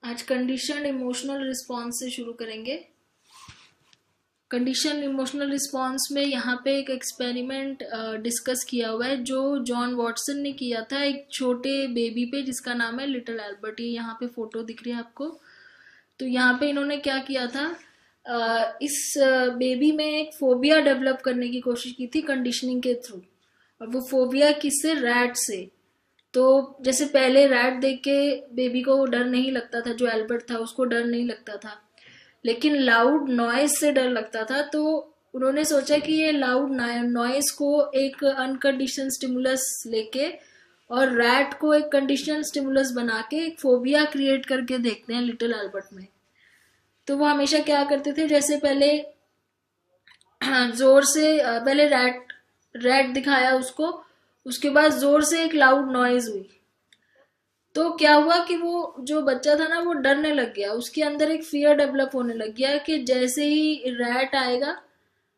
आज conditioned emotional response से शुरू करेंगे। कंडीशन इमोशनल रिस्पॉन्स में यहाँ पे एक एक्सपेरिमेंट डिस्कस किया हुआ है जो जॉन वॉटसन ने किया था एक छोटे बेबी पे जिसका नाम है लिटिल एल्बर्ट। ये यहाँ पे फोटो दिख रही है आपको। तो यहाँ पे इन्होंने क्या किया था, इस बेबी में एक फोबिया डेवलप करने की कोशिश की थी कंडीशनिंग के थ्रू। और वो फोबिया किससे? रैट से। तो जैसे पहले रैट देख के बेबी को डर नहीं लगता था, जो एल्बर्ट था उसको डर नहीं लगता था, लेकिन लाउड नॉइज से डर लगता था। तो उन्होंने सोचा कि ये लाउड नॉइज को एक अनकंडीशनल स्टिमुलस लेके और रैट को एक कंडीशनल स्टिमुलस बना के एक फोबिया क्रिएट करके देखते हैं लिटिल एल्बर्ट में। तो वो हमेशा क्या करते थे, जैसे पहले जोर से पहले रैट दिखाया उसको, उसके बाद जोर से एक लाउड नॉइज हुई। तो क्या हुआ कि वो जो बच्चा था ना वो डरने लग गया, उसके अंदर एक फियर डेवलप होने लग गया कि जैसे ही रैट आएगा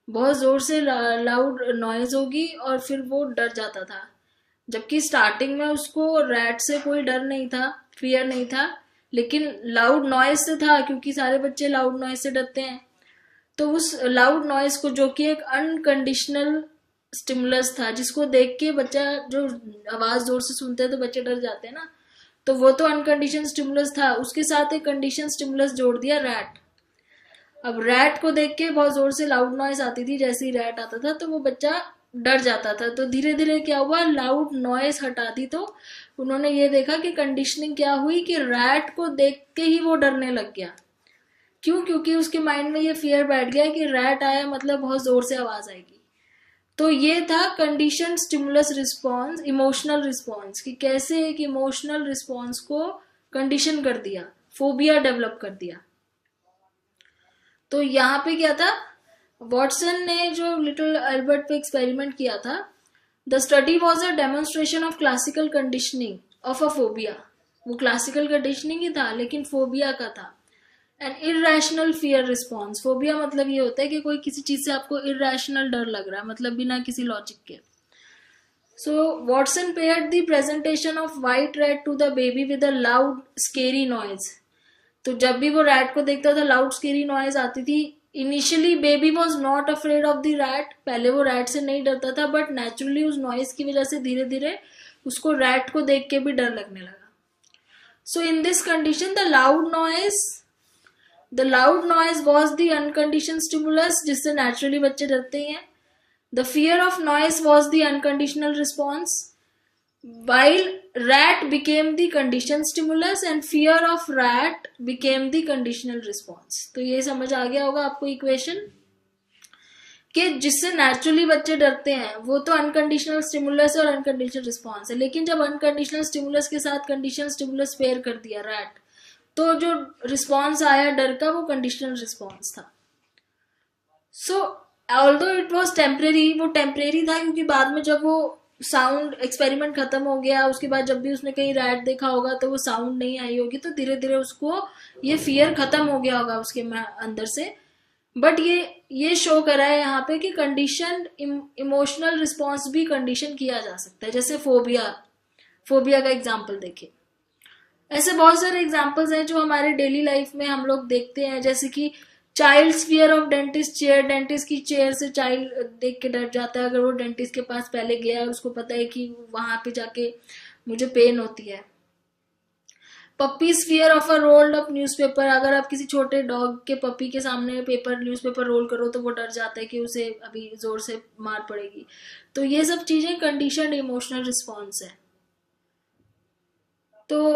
बहुत जोर से लाउड नॉइज होगी और फिर वो डर जाता था। जबकि स्टार्टिंग में उसको रैट से कोई डर नहीं था, फियर नहीं था, लेकिन लाउड नॉइज से था, क्योंकि सारे बच्चे लाउड नॉइज से डरते हैं। तो उस लाउड नॉइज को, जो कि एक अनकंडीशनल स्टिमुलस था, जिसको देख के बच्चा, जो आवाज जोर से सुनते हैं तो बच्चे डर जाते हैं ना, तो वो तो अनकंडीशन स्टिमुलस था, उसके साथ एक कंडीशन स्टिमुलस जोड़ दिया रैट। अब रैट को देख के बहुत जोर से लाउड नॉइज आती थी, जैसे ही रैट आता था तो वो बच्चा डर जाता था। तो धीरे धीरे क्या हुआ, लाउड नॉइज हटा दी तो उन्होंने ये देखा कि कंडीशनिंग क्या हुई कि रैट को देख के ही वो डरने लग गया। क्यों? क्योंकि उसके माइंड में ये फियर बैठ गया कि रैट आया मतलब बहुत जोर से आवाज आएगी। तो ये था condition stimulus response, emotional response, कि कैसे एक इमोशनल रिस्पॉन्स को कंडीशन कर दिया, फोबिया डेवलप कर दिया। तो यहाँ पे क्या था, वॉटसन ने जो लिटिल एल्बर्ट पे एक्सपेरिमेंट किया था, the study was a demonstration of classical conditioning of a phobia. वो क्लासिकल कंडीशनिंग ही था लेकिन फोबिया का था। An irrational fear response, phobia मतलब ये होता है कि कोई किसी चीज से आपको इरेशनल डर लग रहा है, मतलब बिना किसी लॉजिक के। So Watson paired the presentation of white rat to the baby with a loud scary noise. तो जब भी वो रैट को देखता था लाउड स्केरी नॉइज आती थी। Initially baby was not afraid of the rat, पहले वो रैट से नहीं डरता था, बट नेचुरली उस नॉइज की वजह से धीरे धीरे उसको रैट को देख के भी डर लगने लगा। So in this condition the loud noise was the uncondition stimulus, जिससे नेचुरली बच्चे डरते हैं। The fear of noise was the unconditional response, while rat became the conditioned stimulus and fear of rat became the conditional response। तो ये समझ आ गया होगा आपको इक्वेशन, कि जिससे नेचुरली बच्चे डरते हैं वो तो अनकंडीशनल स्टिमुलस और अनकंडीशनल रिस्पॉन्स है, लेकिन जब अनकंडीशनल स्टिमुलस के साथ कंडीशनल स्टिमुलस पेयर कर दिया रैट, तो जो रिस्पॉन्स आया डर का वो कंडीशनल रिस्पॉन्स था। सो ऑल्दो इट वॉज टेम्परेरी, वो टेम्परेरी था, क्योंकि बाद में जब वो साउंड एक्सपेरिमेंट खत्म हो गया, उसके बाद जब भी उसने कहीं रैट देखा होगा तो वो साउंड नहीं आई होगी, तो धीरे धीरे उसको ये फियर खत्म हो गया होगा उसके अंदर से। बट ये शो करा है यहाँ पे कि कंडीशन इमोशनल रिस्पॉन्स भी कंडीशन किया जा सकता है। जैसे फोबिया का एग्जाम्पल देखें, ऐसे बहुत सारे एग्जाम्पल्स हैं जो हमारे डेली लाइफ में हम लोग देखते हैं। जैसे कि child fear of dentist chair, dentist की चेयर से चाइल्ड देख के डर जाता है अगर वो डेंटिस्ट के पास पहले गया और उसको पता है कि वहां पे जाके मुझे पेन होती है। Puppy's fear of a rolled up newspaper, अगर आप किसी छोटे डॉग के पपी के सामने न्यूज़पेपर रोल करो तो वो डर जाता है कि उसे अभी जोर से मार पड़ेगी। तो ये सब चीजें कंडीशनड इमोशनल रिस्पॉन्स है। तो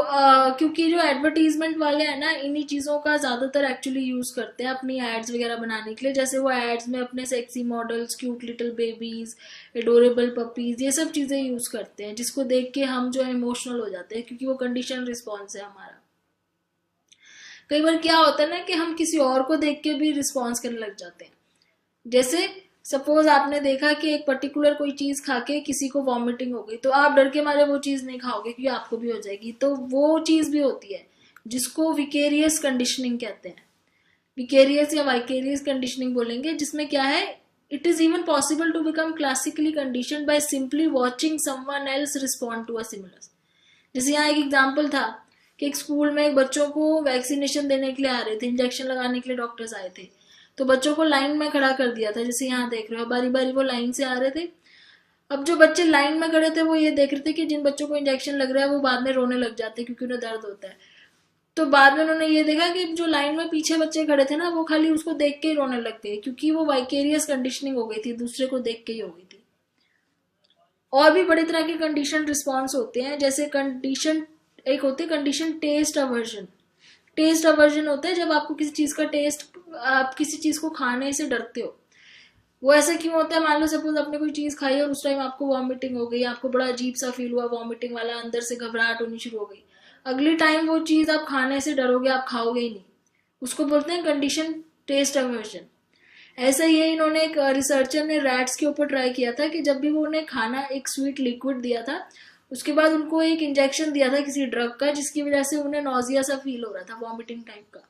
क्योंकि जो एडवर्टीजमेंट वाले हैं ना, इन्हीं चीज़ों का ज़्यादातर एक्चुअली यूज़ करते हैं अपनी एड्स वगैरह बनाने के लिए। जैसे वो एड्स में अपने sexy models, cute little babies, adorable puppies, ये सब चीज़ें यूज़ करते हैं, जिसको देख के हम जो है इमोशनल हो जाते हैं, क्योंकि वो कंडीशन रिस्पॉन्स है हमारा। कई बार क्या होता है ना कि हम किसी और को देख के भी रिस्पॉन्स करने लग जाते हैं। जैसे सपोज आपने देखा कि एक पर्टिकुलर कोई चीज खा के किसी को वॉमिटिंग हो गई, तो आप डर के मारे वो चीज नहीं खाओगे क्योंकि आपको भी हो जाएगी। तो वो चीज भी होती है जिसको विकेरियस कंडीशनिंग कहते हैं। विकेरियस या वाइकेरियस कंडीशनिंग बोलेंगे, जिसमें क्या है, it is even possible to become classically condition by simply watching someone else respond to a stimulus. जैसे यहाँ एक एग्जाम्पल था कि एक स्कूल में एक बच्चों को वैक्सीनेशन देने के लिए आ रहे थे, इंजेक्शन लगाने के लिए डॉक्टर्स आए थे, तो बच्चों को लाइन में खड़ा कर दिया था, जैसे यहाँ देख रहे हो बारी बारी वो लाइन से आ रहे थे। अब जो बच्चे लाइन में खड़े थे वो ये देख रहे थे कि जिन बच्चों को इंजेक्शन लग रहा है वो बाद में रोने लग जाते हैं क्योंकि उन्हें दर्द होता है। तो बाद में उन्होंने ये देखा कि जो लाइन में पीछे बच्चे खड़े थे ना, वो खाली उसको देख के ही रोने लग गए, क्योंकि वो वाइकेरियस कंडीशनिंग हो गई थी, दूसरे को देख के ही हो गई थी। और भी बड़ी तरह के कंडीशन रिस्पॉन्स होते हैं, जैसे कंडीशन एक होते हैं condition taste aversion. Taste aversion होता है जब आपको किसी चीज का टेस्ट, आप किसी चीज को खाने से डरते हो। वो ऐसा क्यों होता है, मान लो सपोज आपने कोई चीज खाई और उस टाइम आपको वॉमिटिंग हो गई, आपको बड़ा अजीब सा फील हुआ, वॉमिटिंग वाला, अंदर से घबराहट होनी शुरू हो गई, अगली टाइम वो चीज आप खाने से डरोगे, आप खाओगे ही नहीं, उसको बोलते हैं कंडीशन टेस्ट अवर्जन। ऐसा ही है, इन्होंने एक रिसर्चर ने रैट्स के ऊपर ट्राई किया था कि जब भी वो उन्हें खाना, एक स्वीट लिक्विड दिया था, उसके बाद उनको एक इंजेक्शन दिया था किसी ड्रग का, जिसकी वजह से उन्हें नॉजिया सा फील हो रहा था, वॉमिटिंग टाइप का।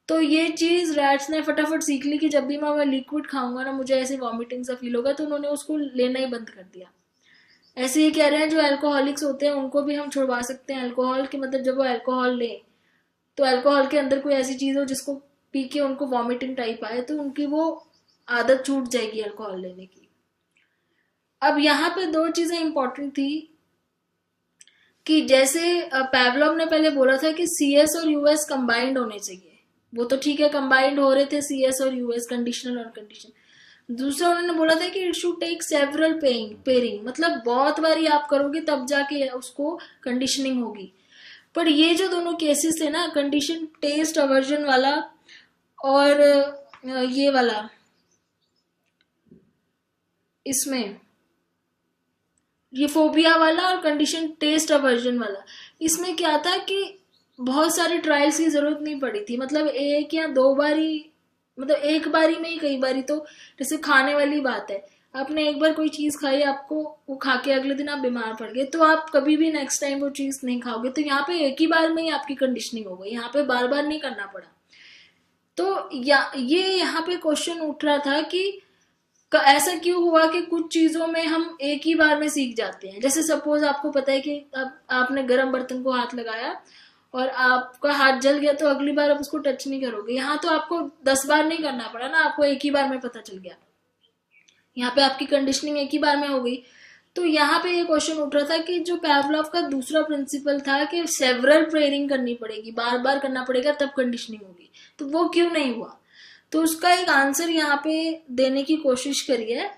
तो ये चीज रैट्स ने फटाफट सीख ली कि जब भी मैं लिक्विड खाऊंगा ना, मुझे ऐसे वॉमिटिंग सा फील होगा, तो उन्होंने उसको लेना ही बंद कर दिया। ऐसे ही कह रहे हैं जो अल्कोहलिक्स होते हैं उनको भी हम छुड़वा सकते हैं अल्कोहल के, मतलब जब वो अल्कोहल ले तो अल्कोहल के अंदर कोई ऐसी चीज हो जिसको पी के उनको वॉमिटिंग टाइप आए, तो उनकी वो आदत छूट जाएगी अल्कोहल लेने की। अब यहाँ पे दो चीजें इंपॉर्टेंट थी कि जैसे पैवलोव ने पहले बोला था कि CS और US कंबाइंड होने चाहिए, वो तो ठीक है, कंबाइंड हो रहे थे CS और US, कंडीशनल और कंडीशन। दूसरा उन्होंने बोला था कि it should take several pairing, मतलब बहुत बारी आप करोगे तब जाके उसको कंडीशनिंग होगी। पर ये जो दोनों केसेस थे ना, कंडीशन टेस्ट अवर्जन वाला और ये वाला, इसमें ये फोबिया वाला और कंडीशन टेस्ट अवर्जन वाला, इसमें क्या था कि बहुत सारे ट्रायल्स की जरूरत नहीं पड़ी थी, मतलब एक या दो बारी, मतलब एक बारी में ही कई बारी। तो जैसे खाने वाली बात है, आपने एक बार कोई चीज खाई, आपको वो खा के अगले दिन आप बीमार पड़ गए, तो आप कभी भी नेक्स्ट टाइम वो चीज नहीं खाओगे। तो यहाँ पे एक ही बार में ही आपकी कंडीशनिंग हो गई, यहाँ पे बार बार नहीं करना पड़ा। तो ये यहाँ पे क्वेश्चन उठ रहा था कि ऐसा क्यों हुआ कि कुछ चीजों में हम एक ही बार में सीख जाते हैं। जैसे सपोज आपको पता है कि आपने गर्म बर्तन को हाथ लगाया और आपका हाथ जल गया, तो अगली बार आप उसको टच नहीं करोगे। यहाँ तो आपको 10 बार नहीं करना पड़ा ना, आपको एक ही बार में पता चल गया, यहाँ पे आपकी कंडीशनिंग एक ही बार में हो गई। तो यहाँ पे ये क्वेश्चन उठ रहा था कि जो पैवलोव का दूसरा प्रिंसिपल था कि सेवरल प्रेयरिंग करनी पड़ेगी, बार बार करना पड़ेगा तब कंडीशनिंग होगी, तो वो क्यों नहीं हुआ। तो उसका एक आंसर यहाँ पे देने की कोशिश करी है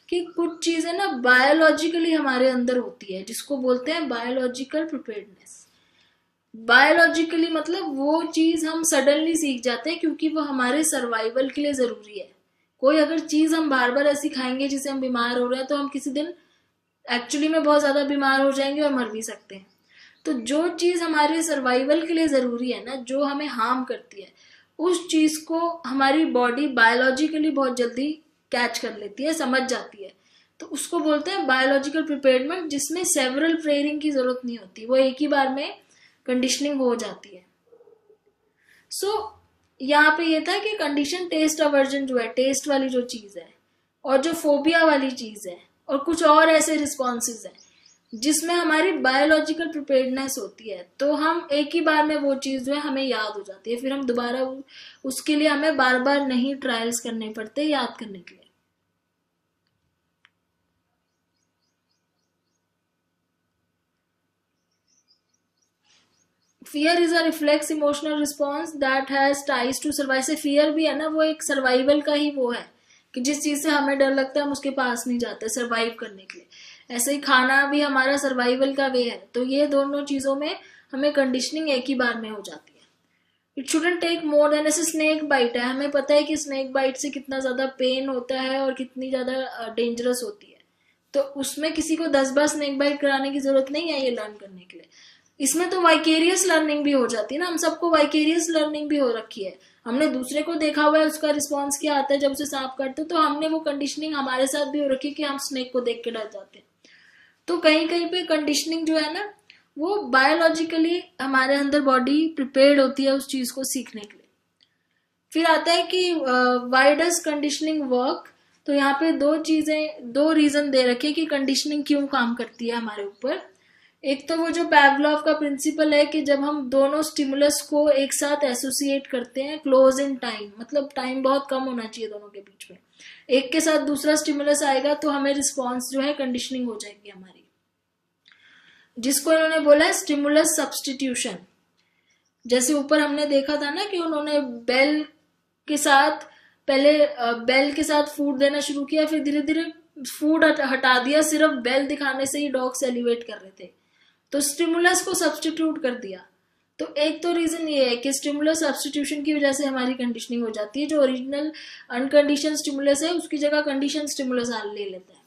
कि कुछ चीजें ना बायोलॉजिकली हमारे अंदर होती है, जिसको बोलते हैं बायोलॉजिकल प्रिपेयर्डनेस। बायोलॉजिकली मतलब वो चीज हम सडनली सीख जाते हैं क्योंकि वो हमारे सर्वाइवल के लिए जरूरी है। कोई अगर चीज हम बार बार ऐसी खाएंगे जिससे हम बीमार हो रहे हैं, तो हम किसी दिन एक्चुअली में बहुत ज्यादा बीमार हो जाएंगे और मर भी सकते हैं। तो जो चीज हमारे सर्वाइवल के लिए जरूरी है ना, जो हमें हार्म करती है, उस चीज को हमारी बॉडी बायोलॉजिकली बहुत जल्दी कैच कर लेती है, समझ जाती है। तो उसको बोलते हैं बायोलॉजिकल प्रिपेयरमेंट, जिसमें सेवरल प्रेयरिंग की जरूरत नहीं होती, वो एक ही बार में कंडीशनिंग हो जाती है। यहाँ पे ये था कि कंडीशन टेस्ट अवर्जन जो है, टेस्ट वाली जो चीज है, और जो फोबिया वाली चीज है, और कुछ और ऐसे रिस्पॉन्सेज हैं जिसमें हमारी बायोलॉजिकल प्रिपेयर्डनेस होती है, तो हम एक ही बार में वो चीज जो है हमें याद हो जाती है, फिर हम दोबारा उसके लिए हमें बार बार नहीं ट्रायल्स करने पड़ते याद करने के लिए। Fear is a reflex emotional response that has ties to survive. से फियर भी है ना, वो एक सर्वाइवल का ही वो है कि जिस चीज से हमें डर लगता है हम उसके पास नहीं जाते सर्वाइव करने के लिए। ऐसे ही खाना भी हमारा सर्वाइवल का वे है। तो ये दोनों चीजों में हमें कंडीशनिंग एक ही बार में हो जाती है। It shouldn't take more than, ऐसे स्नेक बाइट है, हमें पता है कि स्नेक बाइट से कितना ज्यादा पेन होता है और कितनी ज्यादा डेंजरस होती है। तो उसमें किसी को 10 बार स्नेक बाइट कराने की जरूरत नहीं है ये लर्न करने के लिए। इसमें तो वाइकेरियस लर्निंग भी हो जाती है ना, हम सबको वाइकेरियस लर्निंग भी हो रखी है। हमने दूसरे को देखा हुआ है, उसका रिस्पॉन्स क्या आता है जब उसे सांप काटते, तो हमने वो कंडीशनिंग हमारे साथ भी हो रखी है कि हम स्नेक को देख के डर जाते हैं। तो कहीं कहीं पे कंडीशनिंग जो है ना, वो बायोलॉजिकली हमारे अंदर बॉडी प्रिपेयर्ड होती है उस चीज को सीखने के लिए। फिर आता है कि व्हाई डज कंडीशनिंग वर्क। तो यहाँ पे दो रीजन दे रखे कि कंडीशनिंग क्यों काम करती है हमारे ऊपर। एक तो वो जो पैवलॉव का प्रिंसिपल है कि जब हम दोनों स्टिमुलस को एक साथ एसोसिएट करते हैं क्लोज इन टाइम, मतलब टाइम बहुत कम होना चाहिए दोनों के बीच में, एक के साथ दूसरा स्टिमुलस आएगा तो हमें रिस्पॉन्स जो है कंडीशनिंग हो जाएगी हमारी, जिसको इन्होंने बोला है स्टिमुलस सब्स्टिट्यूशन। जैसे ऊपर हमने देखा था ना कि उन्होंने बेल के साथ पहले बेल के साथ फूड देना शुरू किया, फिर धीरे धीरे फूड हटा दिया, सिर्फ बेल दिखाने से ही डॉग सेलिब्रेट कर रहे थे, तो स्टिमुलस को सब्स्टिट्यूट कर दिया। तो एक तो रीजन ये है कि स्टिमुलस सब्स्टिट्यूशन की वजह से हमारी कंडीशनिंग हो जाती है, जो ओरिजिनल अनकंडीशन स्टिमुलस है उसकी जगह कंडीशन स्टिमुलस ले लेता है।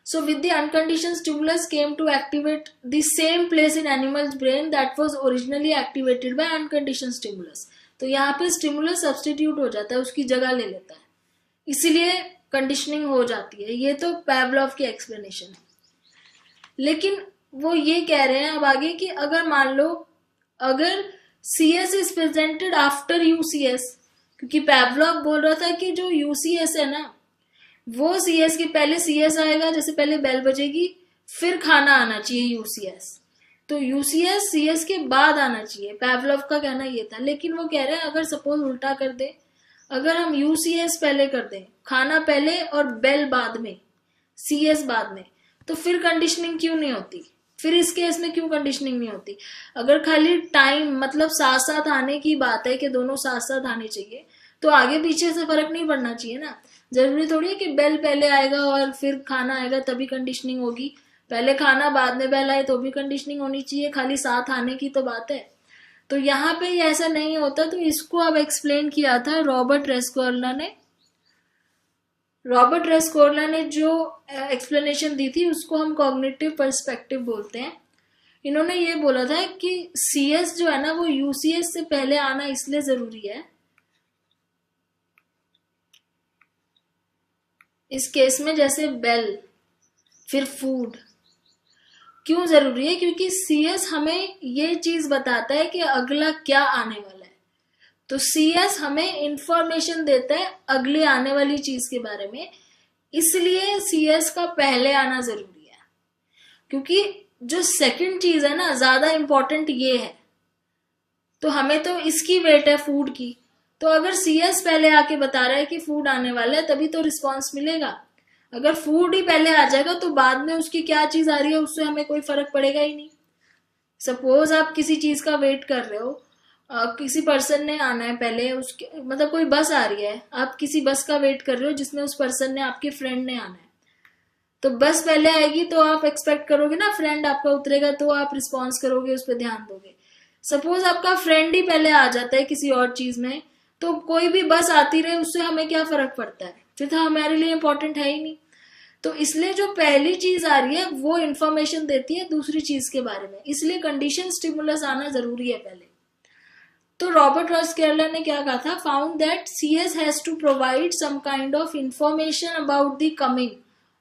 So with the unconditioned stimulus came to activate the same place in animal's brain that was originally activated by unconditioned stimulus. तो यहाँ पे स्टिमुलस सब्स्टिट्यूट हो जाता है, उसकी जगह ले लेता है, इसीलिए कंडीशनिंग हो जाती है। ये तो पैवलॉव की एक्सप्लेनेशन है। लेकिन वो ये कह रहे हैं अब आगे कि अगर मान लो अगर CS is presented after UCS, क्योंकि पैवलॉव बोल रहा था कि जो UCS है ना वो CS के पहले CS आएगा, जैसे पहले बेल बजेगी फिर खाना आना चाहिए UCS, तो UCS CS के बाद आना चाहिए, पैवलॉव का कहना ये था। लेकिन वो कह रहे हैं अगर सपोज उल्टा कर दे, अगर हम UCS पहले कर दें, खाना पहले और बेल बाद में, CS बाद में, तो फिर कंडीशनिंग क्यों नहीं होती? फिर इस केस में क्यों कंडीशनिंग नहीं होती? अगर खाली टाइम मतलब साथ साथ आने की बात है कि दोनों साथ साथ आने चाहिए, तो आगे पीछे से फर्क नहीं पड़ना चाहिए ना। जरूरी थोड़ी है कि बेल पहले आएगा और फिर खाना आएगा तभी कंडीशनिंग होगी, पहले खाना बाद में बेल आए तो भी कंडीशनिंग होनी चाहिए, खाली साथ आने की तो बात है। तो यहाँ पे ये ऐसा नहीं होता, तो इसको अब एक्सप्लेन किया था रॉबर्ट रेस्कोर्ला ने। रॉबर्ट रेस्कोर्ला ने जो एक्सप्लेनेशन दी थी उसको हम कॉग्निटिव पर्सपेक्टिव बोलते हैं। इन्होंने ये बोला था कि CS जो है ना वो UCS से पहले आना इसलिए जरूरी है, इस केस में जैसे बेल फिर फूड क्यों जरूरी है? क्योंकि CS हमें ये चीज बताता है कि अगला क्या आने वाला है, तो CS हमें इंफॉर्मेशन देता है अगले आने वाली चीज के बारे में, इसलिए CS का पहले आना जरूरी है। क्योंकि जो सेकंड चीज है ना ज्यादा इंपॉर्टेंट ये है, तो हमें तो इसकी वेट है फूड की, तो अगर CS पहले आके बता रहा है कि फूड आने वाला है तभी तो रिस्पॉन्स मिलेगा। अगर फूड ही पहले आ जाएगा तो बाद में उसकी क्या चीज आ रही है उससे हमें कोई फर्क पड़ेगा ही नहीं। सपोज आप किसी चीज का वेट कर रहे हो, किसी पर्सन ने आना है पहले, उसके मतलब कोई बस आ रही है, आप किसी बस का वेट कर रहे हो जिसमें उस पर्सन ने आपके फ्रेंड ने आना है, तो बस पहले आएगी तो आप एक्सपेक्ट करोगे ना फ्रेंड आपका उतरेगा, तो आप रिस्पॉन्स करोगे, उस पर ध्यान दोगे। सपोज आपका फ्रेंड ही पहले आ जाता है किसी और चीज में, तो कोई भी बस आती रहे उससे हमें क्या फर्क पड़ता है, फिर तो हमारे लिए इंपॉर्टेंट है ही नहीं। तो इसलिए जो पहली चीज आ रही है वो इंफॉर्मेशन देती है दूसरी चीज के बारे में, इसलिए कंडीशन स्टिमुलस आना जरूरी है पहले। तो रॉबर्ट रेस्कोर्ला ने क्या कहा था, found that CS has to provide some kind of information about the coming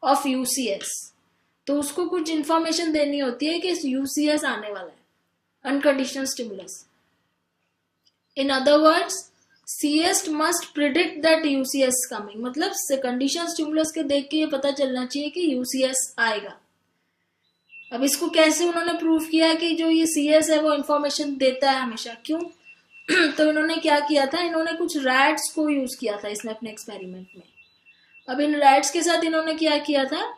of UCS, तो उसको कुछ इंफॉर्मेशन देनी होती है कि UCS आने वाला है, unconditional stimulus. In other words CS must predict that UCS coming, मतलब कंडीशन स्टिमुलस के देख के ये पता चलना चाहिए कि UCS आएगा। अब इसको कैसे उन्होंने प्रूव किया कि जो ये CS है वो इंफॉर्मेशन देता है हमेशा, क्यों? तो इन्होंने क्या किया था, इन्होंने कुछ रैट्स को यूज किया था इसमें अपने एक्सपेरिमेंट में। अब इन रैट्स के साथ इन्होंने क्या किया था,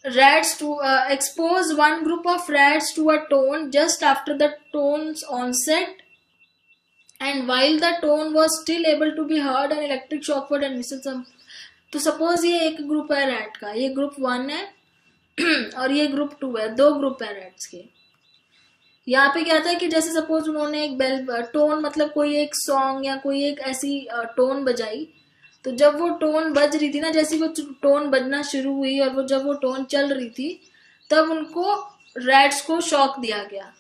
rats to expose one group of rats to a tone just after the tone's onset, and while the tone was still able to be heard an electric shock was administered. तो suppose ये एक group है rat का, ये group 1 है और ये group 2 है, दो ग्रुप है रैट्स के। यहाँ पे क्या था कि जैसे सपोज उन्होंने एक बेल टोन मतलब कोई एक सॉन्ग या कोई एक ऐसी टोन बजाई, तो जब वो टोन बज रही थी ना, जैसे वो टोन बजना शुरू हुई और वो जब वो टोन चल रही थी तब उनको रैट्स को शॉक दिया गया।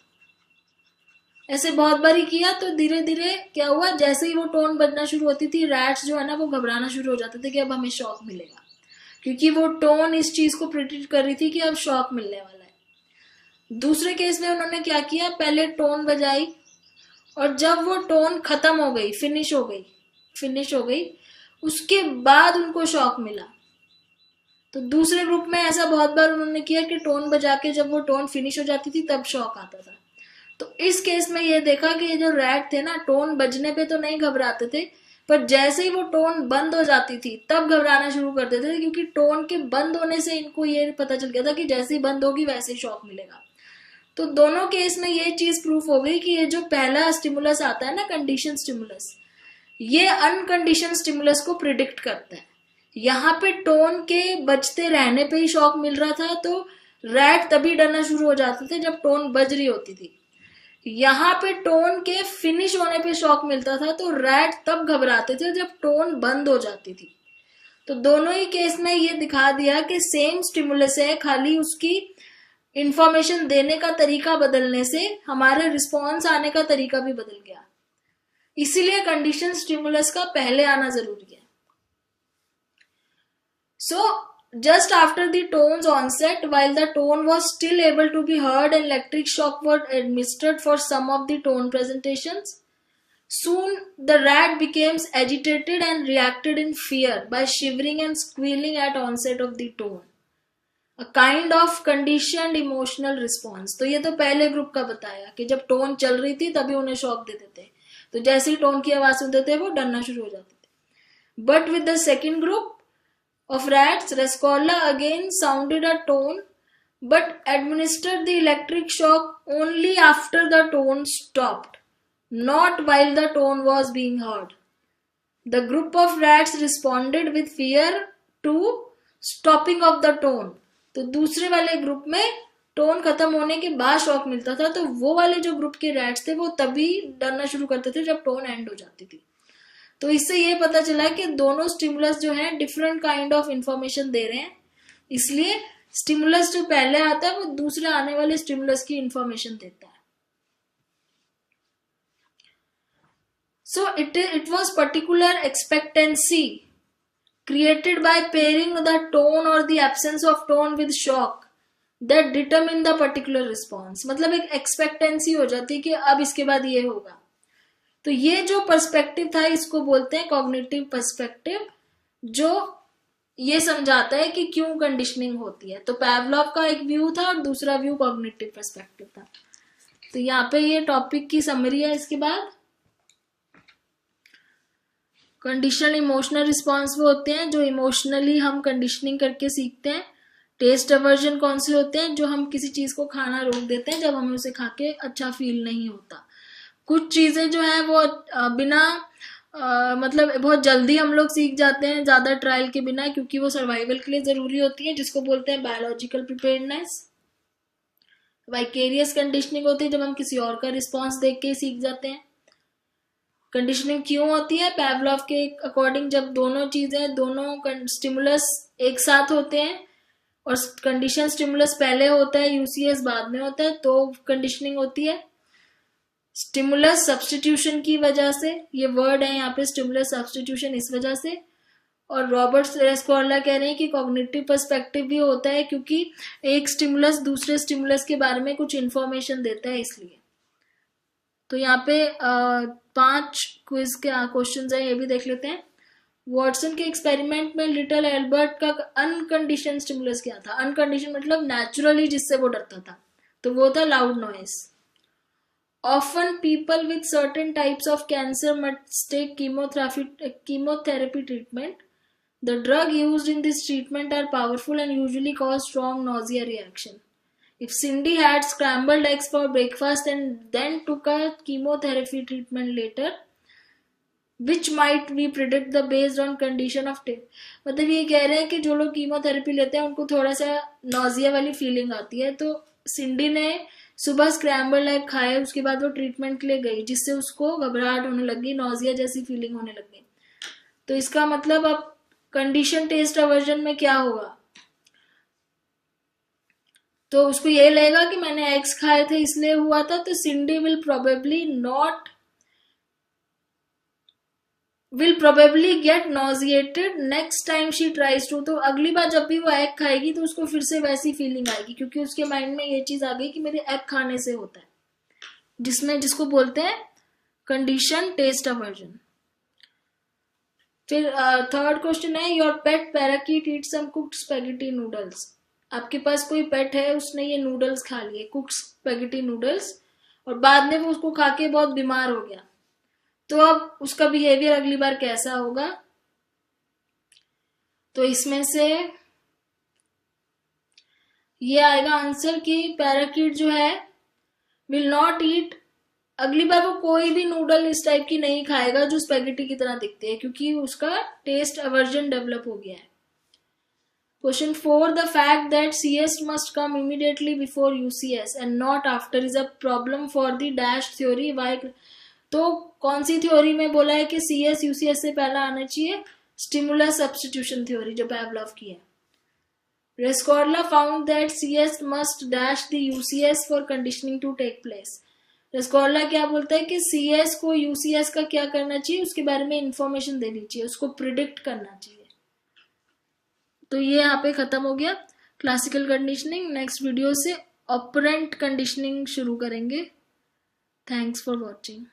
ऐसे बहुत बारी किया तो धीरे धीरे क्या हुआ, जैसे ही वो टोन बजना शुरू होती थी रैट्स जो है ना वो घबराना शुरू हो जाते थे कि अब हमें शॉक मिलेगा, क्योंकि वो टोन इस चीज को प्रिडिक्ट कर रही थी कि अब शॉक मिलने वाला है। दूसरे केस में उन्होंने क्या किया, पहले टोन बजाई और जब वो टोन खत्म हो गई, फिनिश हो गई, उसके बाद उनको शॉक मिला। तो दूसरे ग्रुप में ऐसा बहुत बार उन्होंने किया कि टोन बजा के जब वो टोन फिनिश हो जाती थी तब शॉक आता था। तो इस केस में ये देखा कि ये जो रैट थे ना, टोन बजने पे तो नहीं घबराते थे, पर जैसे ही वो टोन बंद हो जाती थी तब घबराना शुरू कर देते थे, क्योंकि टोन के बंद होने से इनको ये पता चल गया था कि जैसे ही बंद होगी वैसे ही शॉक मिलेगा। तो दोनों केस में ये चीज प्रूफ हो गई कि ये जो पहला स्टिमुलस आता है ना, कंडीशन स्टिमुलस, ये अनकंडीशन स्टिमुलस को प्रिडिक्ट करता है। यहाँ पे टोन के बजते रहने पे ही शॉक मिल रहा था, तो रैट तभी डरना शुरू हो जाते थे जब टोन बज रही होती थी। यहाँ पे टोन के फिनिश होने पे शॉक मिलता था, तो रैट तब घबराते थे जब टोन बंद हो जाती थी। तो दोनों ही केस में ये दिखा दिया कि सेम स्टिमुलस है, खाली उसकी इंफॉर्मेशन देने का तरीका बदलने से हमारे रिस्पॉन्स आने का तरीका भी बदल गया। इसीलिए कंडीशन स्टिमुलस का पहले आना जरूरी है। So, just after the tone's onset, while the tone was still able to be heard and electric shock was administered for some of the tone presentations, soon the rat became agitated and reacted in fear by shivering and squealing at onset of the tone. A kind of conditioned emotional response. तो ये तो पहले group का बताया कि जब tone चल रही थी तभी उन्हें शॉक देते थे, तो जैसे ही टोन की आवाज सुनते थे वो डरना शुरू हो जाते थे। But with the second group of rats, Rescorla again sounded a tone but administered the electric shock only after the tone stopped, not while the tone was being heard. The group of rats responded with fear to stopping of the tone. तो दूसरे वाले group में tone खत्म होने के बाद shock मिलता था, तो वो वाले जो ग्रुप के रैट्स थे वो तभी डरना शुरू करते थे जब टोन एंड हो जाती थी। तो इससे ये पता चला कि दोनों स्टिमुलस जो है डिफरेंट काइंड ऑफ इंफॉर्मेशन दे रहे हैं, इसलिए स्टिमुलस जो पहले आता है वो दूसरे आने वाले स्टिमुलस की इंफॉर्मेशन देता है। So it was particular expectancy created by pairing the tone or the absence of tone with shock that determine the particular response. मतलब एक एक्सपेक्टेंसी हो जाती कि अब इसके बाद ये होगा। तो ये जो पर्सपेक्टिव था इसको बोलते हैं कॉग्निटिव पर्सपेक्टिव, जो ये समझाता है कि क्यों कंडीशनिंग होती है। तो पैवलॉव का एक व्यू था और दूसरा व्यू कॉग्निटिव पर्सपेक्टिव था। तो यहाँ पे ये टॉपिक की समरी है। इसके बाद कंडीशनल इमोशनल रिस्पॉन्स वो होते हैं जो इमोशनली हम कंडीशनिंग करके सीखते हैं। टेस्ट अवर्जन कौन से होते हैं, जो हम किसी चीज को खाना रोक देते हैं जब हमें उसे खा के अच्छा फील नहीं होता। कुछ चीजें जो है वो बिना मतलब बहुत जल्दी हम लोग सीख जाते हैं ज्यादा ट्रायल के बिना, क्योंकि वो सर्वाइवल के लिए जरूरी होती है, जिसको बोलते हैं बायोलॉजिकल प्रिपेयर्डनेस। वाइकेरियस कंडीशनिंग होती है जब हम किसी और का रिस्पॉन्स देख के सीख जाते हैं। कंडीशनिंग क्यों होती है, पैवलॉव के अकॉर्डिंग जब दोनों चीजें, दोनों स्टिमुलस एक साथ होते हैं और कंडीशन स्टिमुलस पहले होता है, यूसीएस बाद में होता है, तो कंडीशनिंग होती है। स्टिमुलस सब्स्टिट्यूशन की वजह से, ये वर्ड है यहाँ पे स्टिमुलस सब्स्टिट्यूशन, इस वजह से। और रॉबर्ट रेस्कॉर्ला कह रहे हैं कि कॉग्निटिव पर्सपेक्टिव भी होता है क्योंकि एक स्टिमुलस दूसरे स्टिमुलस के बारे में कुछ इंफॉर्मेशन देता है, इसलिए। तो यहाँ पे 5 क्विज के क्वेश्चन है, ये भी देख लेते हैं। वॉटसन के एक्सपेरिमेंट में लिटिल एल्बर्ट का अनकंडीशन स्टिमुलस क्या था। अनकंडीशन मतलब नेचुरली जिससे वो डरता था, तो वो था loud noise. Often people with certain types of cancer must take chemotherapy treatment. The drug used in this treatment are powerful and usually cause strong nausea reaction. If Cindy had scrambled eggs for breakfast and then took a chemotherapy treatment later, which might we predict the based on condition of taste? मतलब ये कह रहे हैं कि जो लोग chemotherapy लेते हैं उनको थोड़ा सा नॉजिया वाली फीलिंग आती है। तो सिंडी ने सुबह स्क्रैम्बल्ड एग खाए, उसके बाद वो ट्रीटमेंट के लिए गई, जिससे उसको घबराहट होने लगी, नॉजिया जैसी फीलिंग होने लगी। तो इसका मतलब अब कंडीशन टेस्ट अवर्जन में क्या होगा, तो उसको ये लगेगा कि मैंने एग्स खाए थे इसलिए हुआ था। तो Cindy will probably get nauseated next time she tries to. तो अगली बार जब भी वो एग खाएगी तो उसको फिर से वैसी फीलिंग आएगी, क्योंकि उसके माइंड में ये चीज आ गई कि मेरे एग खाने से होता है, जिसको बोलते हैं कंडीशन टेस्ट अवर्जन। फिर थर्ड क्वेश्चन है, your pet parakeet eat some cooked spaghetti noodles. आपके पास कोई पेट है, उसने ये नूडल्स खा लिए, कुक्ड स्पेगेटी नूडल्स, और बाद में वो उसको खा के बहुत बीमार हो गया, तो अब उसका बिहेवियर अगली बार कैसा होगा? तो इसमें से ये आएगा आंसर कि पैराकीट जो है विल नॉट ईट, अगली बार वो कोई भी नूडल इस टाइप की नहीं खाएगा जो स्पेगेटी की तरह दिखती है, क्योंकि उसका टेस्ट अवर्जन डेवलप हो गया है। Question 4, the fact that CS must come immediately before UCS and not after is a problem for the dash theory. Why? तो कौन सी थ्योरी में बोला है कि CS UCS से पहला आना चाहिए? स्टिमुलस सब्स्टिट्यूशन थ्योरी जो पैवलव की है। Rescorla found that CS must dash the UCS for conditioning to take place. रेस्कॉर्ला क्या बोलता है कि CS को UCS का क्या करना चाहिए, उसके बारे में इंफॉर्मेशन देनी चाहिए, उसको प्रिडिक्ट करना चाहिए। तो ये यहाँ पे खत्म हो गया क्लासिकल कंडीशनिंग। नेक्स्ट वीडियो से ऑपरेंट कंडीशनिंग शुरू करेंगे। Thanks for watching.